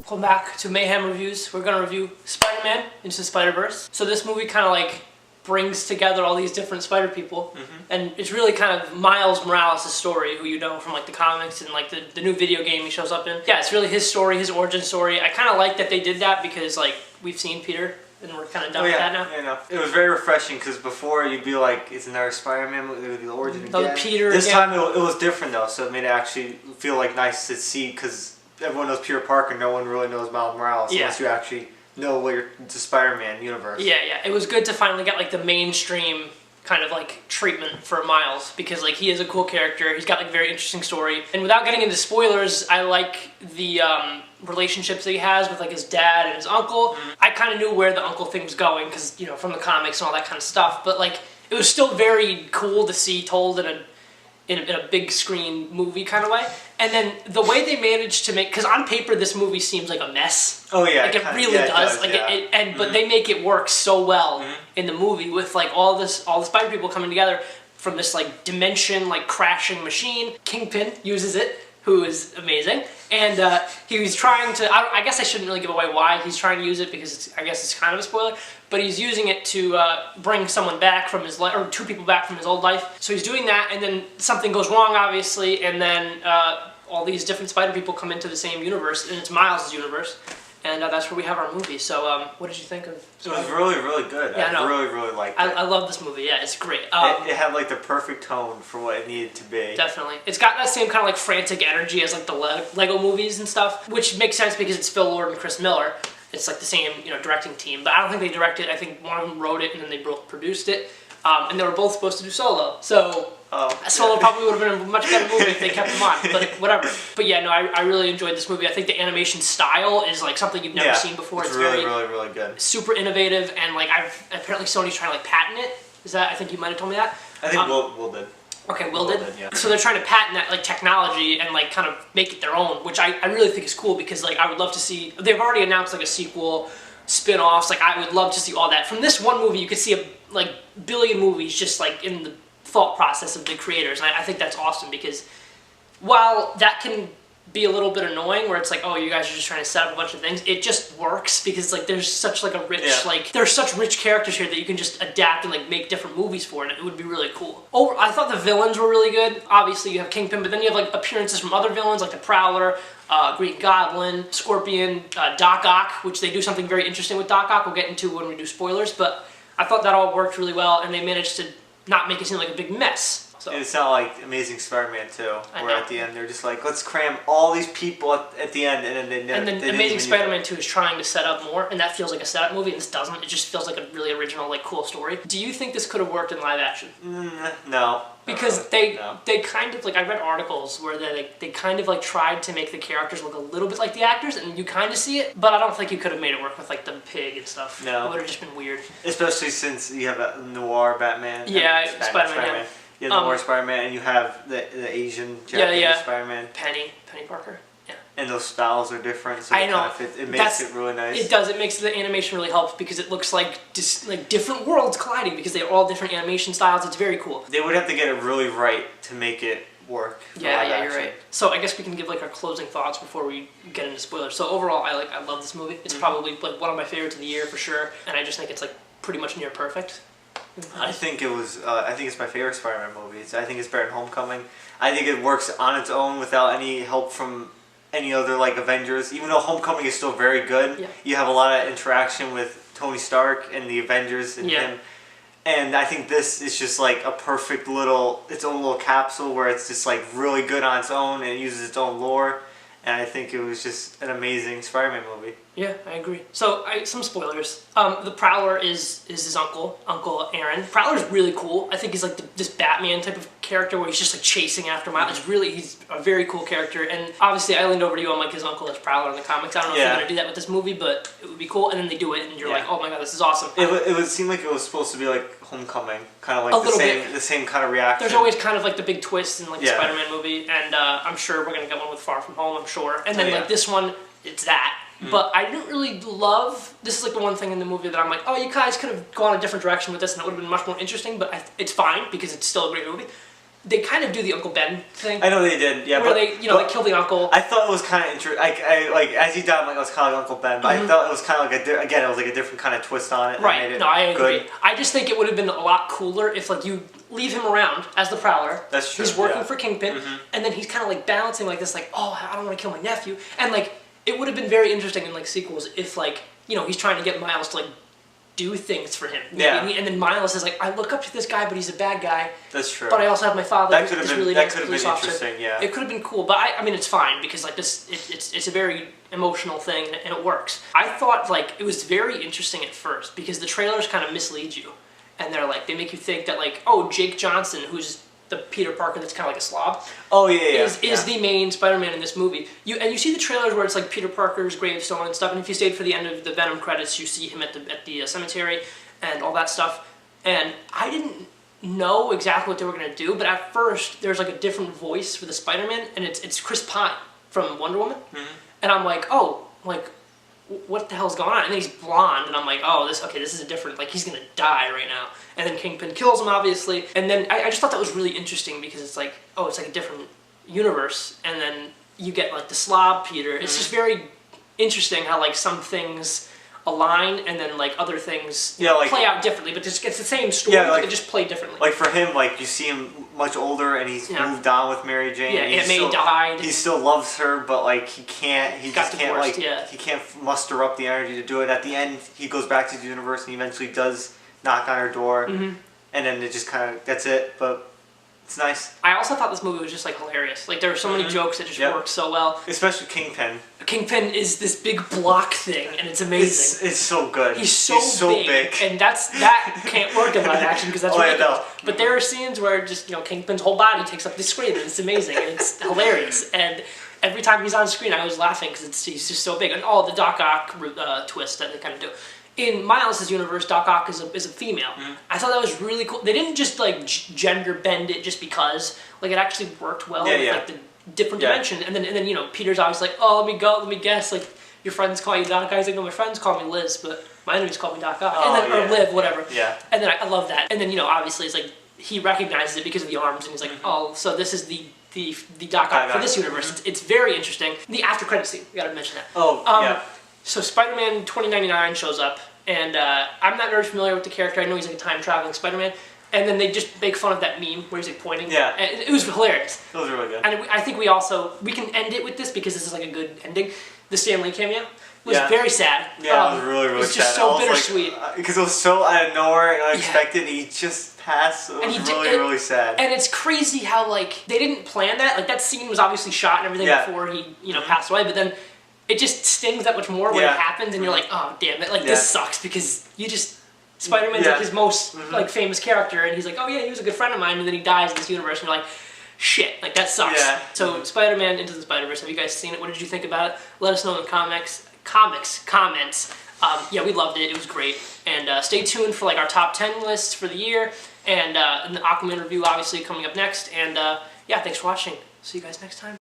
Welcome back to Mayhem Reviews. We're going to review Spider-Man Into the Spider-Verse. So this movie kind of like brings together all these different Spider people, and it's really kind of Miles Morales' story, who you know from like the comics and like the new video game he shows up in. Yeah, it's really his story, his origin story. I kind of like that they did that because like we've seen Peter and we're kind of done with that now. Yeah, no. It was very refreshing because before you'd be like, it's another Spider-Man movie, the origin again. Peter this time it was different though, so it made it actually feel like nice to see because everyone knows Peter Parker, no one really knows Miles Morales unless you actually know what the Spider-Man universe. Yeah, it was good to finally get like the mainstream kind of like treatment for Miles because like he is a cool character. He's got like a very interesting story. And without getting into spoilers, I like the relationships that he has with like his dad and his uncle. I kind of knew where the uncle thing was going because, you know, from the comics and all that kind of stuff. But like it was still very cool to see told in a big screen movie kind of way. And then the way they managed to make, because on paper this movie seems like a mess. Oh yeah, like it really does. Like but they make it work so well in the movie with like all the Spider people coming together from this like dimension like crashing machine. Kingpin uses it, who is amazing, and he was trying to. I guess I shouldn't really give away why he's trying to use it because I guess it's kind of a spoiler. But he's using it to bring someone back from his life, or two people back from his old life. So he's doing that, and then something goes wrong, obviously, and then all these different Spider people come into the same universe, and it's Miles' universe, and that's where we have our movie. So, what did you think of? It was really, really good. Yeah, I really liked it. I love this movie. Yeah, it's great. It had like the perfect tone for what it needed to be. Definitely, it's got that same kind of like frantic energy as like the Lego movies and stuff, which makes sense because it's Phil Lord and Chris Miller. It's like the same, you know, directing team, but I don't think they directed. I think one of them wrote it and then they both produced it, and they were both supposed to do Solo. So Solo probably would have been a much better movie if they kept him on, but whatever. But yeah, no, I really enjoyed this movie. I think the animation style is like something you've never seen before. It's really good. Super innovative, and like apparently Sony's trying to like patent it. Is that? I think you might have told me that. I think Will did. Okay, Will did? Yeah. So they're trying to patent that like technology and like kind of make it their own, which I really think is cool because like I would love to see. They've already announced like a sequel, spin-offs. Like I would love to see all that. From this one movie, you could see a like billion movies just like in the thought process of the creators. And I think that's awesome because while that can be a little bit annoying where it's like, oh, you guys are just trying to set up a bunch of things, it just works because like there's such like a rich like there's such rich characters here that you can just adapt and like make different movies for, and it would be really cool. I thought the villains were really good. Obviously you have Kingpin, but then you have like appearances from other villains like the Prowler, Green Goblin, Scorpion, Doc Ock, which they do something very interesting with Doc Ock we'll get into when we do spoilers, but I thought that all worked really well and they managed to not make it seem like a big mess. So. It sounded like Amazing Spider-Man 2, where at the end they're just like, let's cram all these people at the end, and then they never. And then Amazing Spider-Man 2 is trying to set up more, and that feels like a setup movie, and this doesn't. It just feels like a really original, like cool story. Do you think this could have worked in live action? No. Because they kind of like, I read articles where they kind of like tried to make the characters look a little bit like the actors, and you kind of see it, but I don't think you could have made it work with like the pig and stuff. No. It would have just been weird. Especially since you have a noir Batman. Yeah, Spider-Man. You have the noir Spider-Man, and you have the Asian Japanese Spider-Man. Penny Parker. Yeah. And those styles are different, so I know. It makes it really nice. It does. It makes the animation really helps because it looks like just like different worlds colliding because they're all different animation styles. It's very cool. They would have to get it really right to make it work. Yeah, you're right. So I guess we can give like our closing thoughts before we get into spoilers. So overall, I love this movie. It's probably like one of my favorites of the year for sure, and I just think it's like pretty much near perfect. I think it was. I think it's my favorite Spider-Man movie. I think it's better than Homecoming. I think it works on its own without any help from any other like Avengers. Even though Homecoming is still very good, you have a lot of interaction with Tony Stark and the Avengers and him. And I think this is just like a perfect its own little capsule where it's just like really good on its own and it uses its own lore. And I think it was just an amazing Spider-Man movie. Yeah, I agree. So, some spoilers. The Prowler is his uncle, Uncle Aaron. Prowler's really cool. I think he's like this Batman type of character where he's just like chasing after Miles. He's a very cool character. And obviously, I leaned over to you on like his uncle as Prowler in the comics. I don't know if they're gonna do that with this movie, but it would be cool. And then they do it, and you're like, oh my god, this is awesome. It would seem like it was supposed to be like Homecoming, kind of like the same kind of reaction. There's always kind of like the big twist in like the Spider-Man movie, and I'm sure we're gonna get one with Far From Home. I'm sure. And then like this one, it's that. But I didn't really love, this is like the one thing in the movie that I'm like, oh, you guys could have gone a different direction with this and it would have been much more interesting, but it's fine because it's still a great movie. they kind of do the Uncle Ben thing. I know they did, yeah. Where they, you know, they kill the uncle. I thought it was kind of interesting. Like as he died, I'm like, it was kind of like Uncle Ben. But I thought it was kind of like again, it was like a different kind of twist on it. Right. That made it no, I agree. good. I just think it would have been a lot cooler if like you leave him around as the Prowler. That's true. He's working for Kingpin, and then he's kind of like balancing like this, like, oh, I don't want to kill my nephew, and like it would have been very interesting in like sequels if like, you know, he's trying to get Miles to like do things for him. Yeah. And then Miles is like, I look up to this guy, but he's a bad guy. That's true. But I also have my father. That could have been, really that nice could have police been officer. interesting. Yeah. It could have been cool, but I mean, it's fine because like this, it's a very emotional thing and it works. I thought like it was very interesting at first because the trailers kind of mislead you, and they're like they make you think that like, oh, Jake Johnson, who's the Peter Parker that's kind of like a slob. Oh yeah, is the main Spider-Man in this movie. You see the trailers where it's like Peter Parker's gravestone and stuff, and if you stayed for the end of the Venom credits, you see him at the cemetery and all that stuff. And I didn't know exactly what they were gonna do, but at first there's like a different voice for the Spider-Man, and it's Chris Pine from Wonder Woman, and I'm like, oh, like what the hell's going on? And then he's blonde, and I'm like, oh, this is a different, like, he's gonna die right now. And then Kingpin kills him, obviously. And then I just thought that was really interesting because it's like, oh, it's like a different universe. And then you get, like, the slob Peter. It's just very interesting how, like, some things align and then, like, other things play out differently. But it's the same story, but they just play differently. Like, for him, like, you see him much older and he's moved on with Mary Jane. Yeah, Aunt May died. He still loves her, but, like, he can't he can't muster up the energy to do it. At the end, he goes back to the universe and he eventually does knock on her door. And then it just kind of, that's it. But it's nice. I also thought this movie was just, like, hilarious. Like, there were so many jokes that just worked so well. Especially Kingpin. Kingpin is this big block thing, and it's amazing. It's so good. He's so big. And that can't work in live action because that's ridiculous. But there are scenes where just, you know, Kingpin's whole body takes up the screen, and it's amazing, and it's hilarious. And every time he's on screen, I was laughing because he's just so big. And the Doc Ock twist that they kind of do. In Miles' universe, Doc Ock is a female. I thought that was really cool. They didn't just like gender bend it just because. Like it actually worked well with like the different dimension. And then you know Peter's always like, oh, let me guess. Like your friends call you Doc Ock. He's like, no, my friends call me Liz, but my enemies call me Doc Ock. Or Liv, whatever. Yeah. And then I love that. And then you know obviously it's like he recognizes it because of the arms, and he's like, oh, so this is the Doc Ock for this universe. It's very interesting. The after credit scene. We got to mention that. Oh yeah. So Spider-Man 2099 shows up, and I'm not very familiar with the character. I know he's like a time-traveling Spider-Man. And then they just make fun of that meme where he's like pointing. Yeah. And it was hilarious. It was really good. And I think we can end it with this because this is like a good ending. The Stan Lee cameo was very sad. Yeah, it was really, really sad. It's just so bittersweet. Because it was so out of nowhere and unexpected. Yeah. He just passed. It was really sad. And it's crazy how like they didn't plan that. Like that scene was obviously shot and everything before he passed away, but then it just stings that much more when it happens, and you're like, oh damn it, like this sucks because you just Spider-Man's like his most like famous character, and he's like, oh yeah, he was a good friend of mine, and then he dies in this universe, and you're like, shit, like that sucks. Yeah. So Spider-Man Into the Spider-Verse, have you guys seen it? What did you think about it? Let us know in the comments. Yeah, we loved it. It was great. And stay tuned for like our top 10 lists for the year, and the Aquaman review obviously coming up next. And yeah, thanks for watching. See you guys next time.